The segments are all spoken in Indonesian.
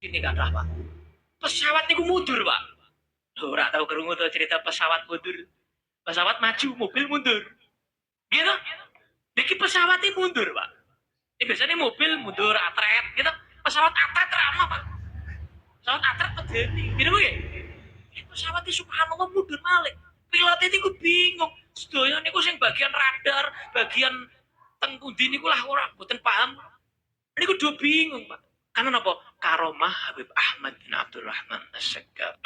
Ini kata Pak. Pesawat niku mundur, Pak. Ora tahu kerungu tuh cerita pesawat mundur. Pesawat maju, mobil mundur. Gitu. Diki pesawatnya mundur, Pak. Ini biasanya mobil mundur, atret, gitu. Pesawat atret ramah, Pak. Pesawat atret terjadi. Gitu, Pak. Pesawatnya subhanallah mundur balik. Pilotnya itu bingung. Sedoyo niku sing bagian radar, bagian tengkundi niku lah ora mboten paham. Niku do bingung, Pak. Karena apa? Karomah Habib Ahmad bin Abdurrahman As-Sagaf.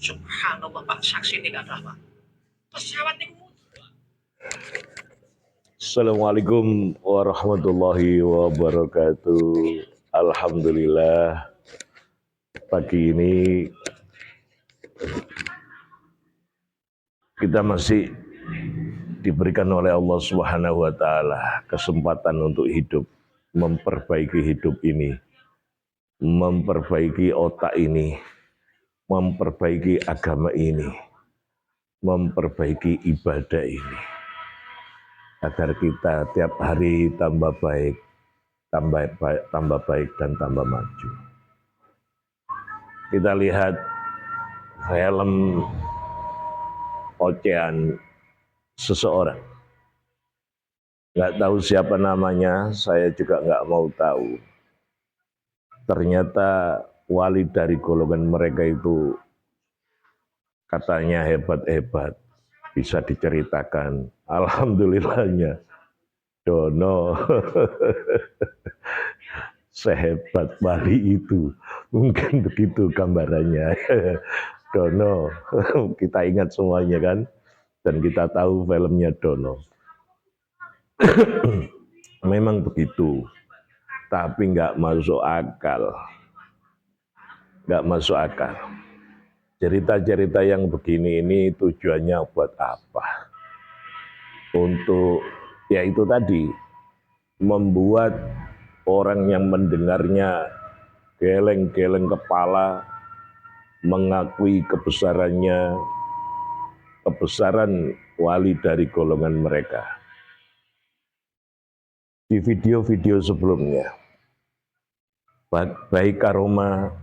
Subhanallah, Pak, saksi ini kata Pak. Pesawat ini mundur. Assalamualaikum warahmatullahi wabarakatuh. Alhamdulillah pagi ini kita masih diberikan oleh Allah Subhanahu wa taala kesempatan untuk hidup, memperbaiki hidup ini, memperbaiki otak ini, memperbaiki agama ini, memperbaiki ibadah ini, agar kita tiap hari tambah baik, tambah baik dan tambah maju. Kita lihat film ocehan seseorang, nggak tahu siapa namanya, saya juga nggak mau tahu. Ternyata wali dari golongan mereka itu katanya hebat-hebat, bisa diceritakan. Alhamdulillahnya Dono sehebat wali itu, mungkin begitu gambarannya. Dono, kita ingat semuanya kan, dan kita tahu filmnya Dono. Memang begitu, tapi nggak masuk akal. Nggak masuk akal. Cerita-cerita yang begini ini tujuannya buat apa? Untuk, ya itu tadi, membuat orang yang mendengarnya geleng-geleng kepala, mengakui kebesarannya, kebesaran wali dari golongan mereka. Di video-video sebelumnya, baik karomah,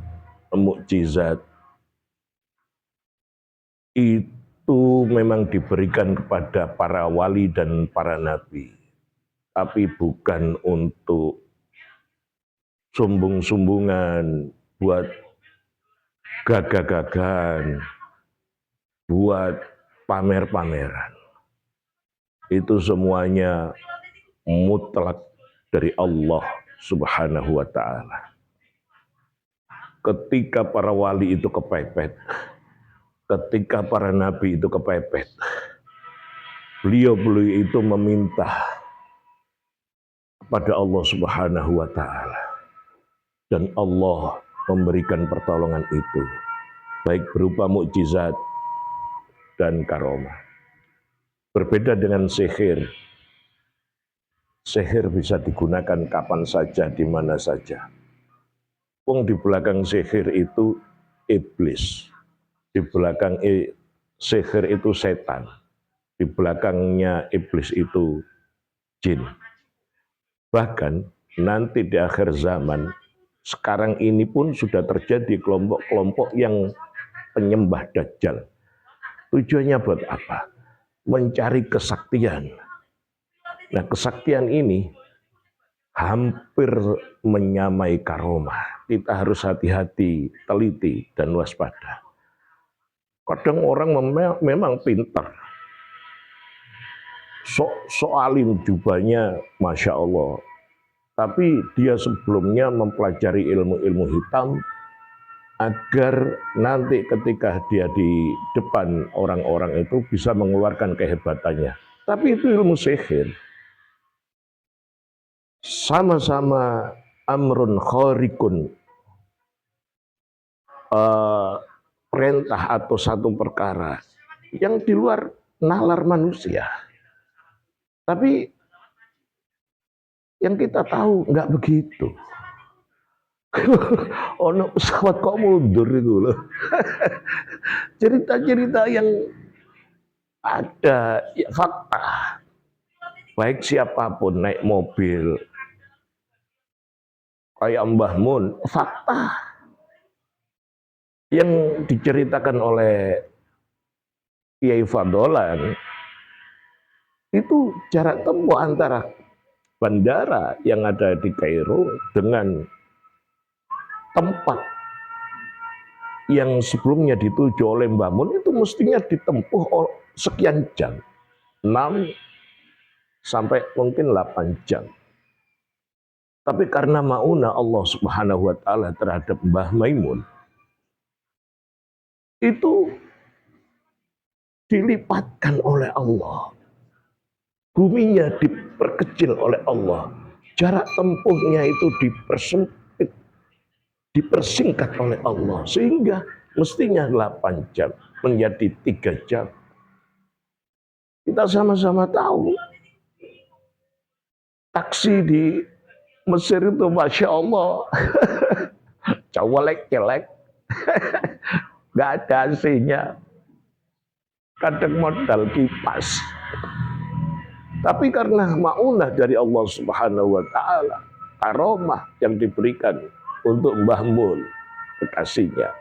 mukjizat, itu memang diberikan kepada para wali dan para nabi, tapi bukan untuk sumbung-sumbungan, buat gagah-gagahan, buat pamer-pameran. Itu semuanya mutlak dari Allah Subhanahu wa ta'ala. Ketika para wali itu kepepet, ketika para nabi itu kepepet, beliau-beliau itu meminta kepada Allah Subhanahu wa ta'ala, dan Allah memberikan pertolongan itu, baik berupa mukjizat dan karomah. Berbeda dengan sihir. Sihir bisa digunakan kapan saja, di mana saja. Wong di belakang sihir itu iblis, di belakang sihir itu setan, di belakangnya iblis itu jin. Bahkan nanti di akhir zaman, sekarang ini pun sudah terjadi kelompok-kelompok yang penyembah Dajjal. Tujuannya buat apa? Mencari kesaktian. Nah, kesaktian ini hampir menyamai karomah. Kita harus hati-hati, teliti, dan waspada. Kadang orang memang pintar, so alim jubahnya, Masya Allah. Tapi dia sebelumnya mempelajari ilmu-ilmu hitam, agar nanti ketika dia di depan orang-orang itu bisa mengeluarkan kehebatannya. Tapi itu ilmu sihir. Sama-sama amrun khariqun, perintah atau satu perkara yang di luar nalar manusia. Tapi yang kita tahu nggak begitu. Ono pesawat kok mundur itu loh. Cerita-cerita yang ada ya, fakta. Baik siapapun naik mobil kayak Mbah Mun, fakta yang diceritakan oleh Kiai Fadolan itu jarak tempuh antara bandara yang ada di Kairo dengan tempat yang sebelumnya dituju oleh Mbah Mun itu mestinya ditempuh sekian jam, 6 sampai mungkin 8 jam. Tapi karena mauna Allah Subhanahu wa taala terhadap Mbah Maimun, itu dilipatkan oleh Allah. Buminya diperkecil oleh Allah. Jarak tempuhnya itu dipersempit, dipersingkat oleh Allah. Sehingga mestinya 8 jam menjadi 3 jam. Kita sama-sama tahu taksi di Mesir itu Masya Allah cawalek-celek gak ada AC-nya, kadang modal kipas. Tapi karena maunah dari Allah Subhanahu wa taala, karomah yang diberikan untuk Mbah Mun kekasihnya,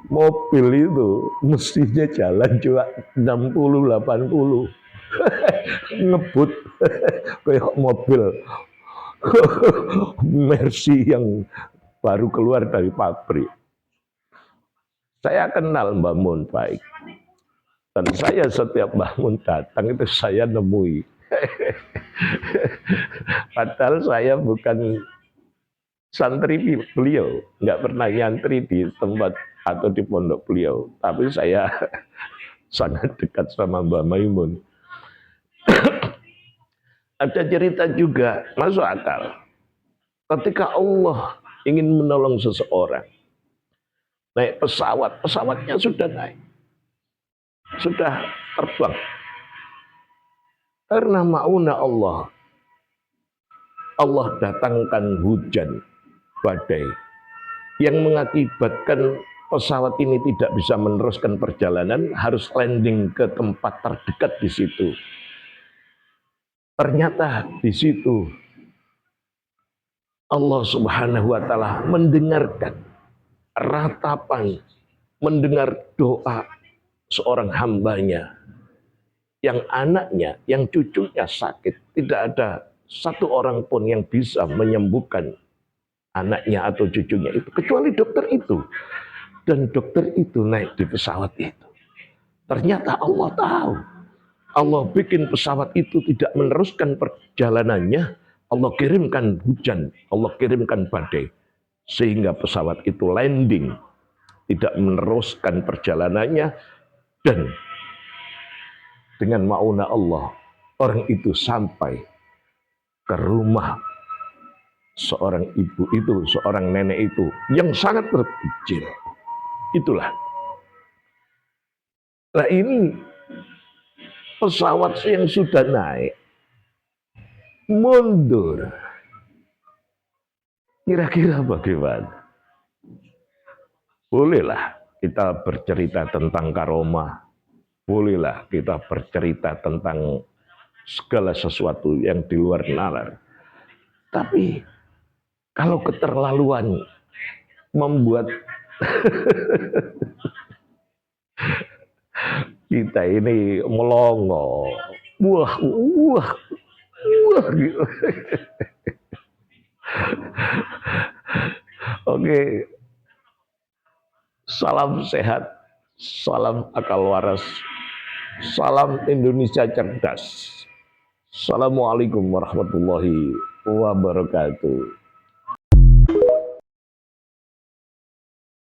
mobil itu mestinya jalan cuma 60-80 ngebut kayak mobil Mercy yang baru keluar dari pabrik. Saya kenal Mbah Mun baik, dan saya setiap Mbah Mun datang itu saya nemui. Padahal saya bukan santri beliau, nggak pernah nyantri di tempat atau di pondok beliau, tapi saya sangat dekat sama Mbah Maimun. Ada cerita juga masuk akal. Ketika Allah ingin menolong seseorang, naik pesawat, pesawatnya sudah naik, sudah terbang. Karena mauna Allah, Allah datangkan hujan badai yang mengakibatkan pesawat ini tidak bisa meneruskan perjalanan, harus landing ke tempat terdekat di situ. Ternyata di situ Allah Subhanahu wa taala mendengarkan ratapan, mendengar doa seorang hambanya yang anaknya, yang cucunya sakit. Tidak ada satu orang pun yang bisa menyembuhkan anaknya atau cucunya itu, kecuali dokter itu. Dan dokter itu naik di pesawat itu. Ternyata Allah tahu. Allah bikin pesawat itu tidak meneruskan perjalanannya. Allah kirimkan hujan, Allah kirimkan badai. Sehingga pesawat itu landing, tidak meneruskan perjalanannya. Dan dengan mauna Allah, orang itu sampai ke rumah seorang ibu itu, seorang nenek itu yang sangat berkecil. Itulah. Nah ini pesawat yang sudah naik mundur. Kira-kira bagaimana? Bolehlah kita bercerita tentang karomah. Bolehlah kita bercerita tentang segala sesuatu yang di luar nalar. Tapi kalau keterlaluan membuat kita ini melongo, wah gitu. Oke, salam sehat, salam akal waras, salam Indonesia cerdas. Assalamualaikum warahmatullahi wabarakatuh.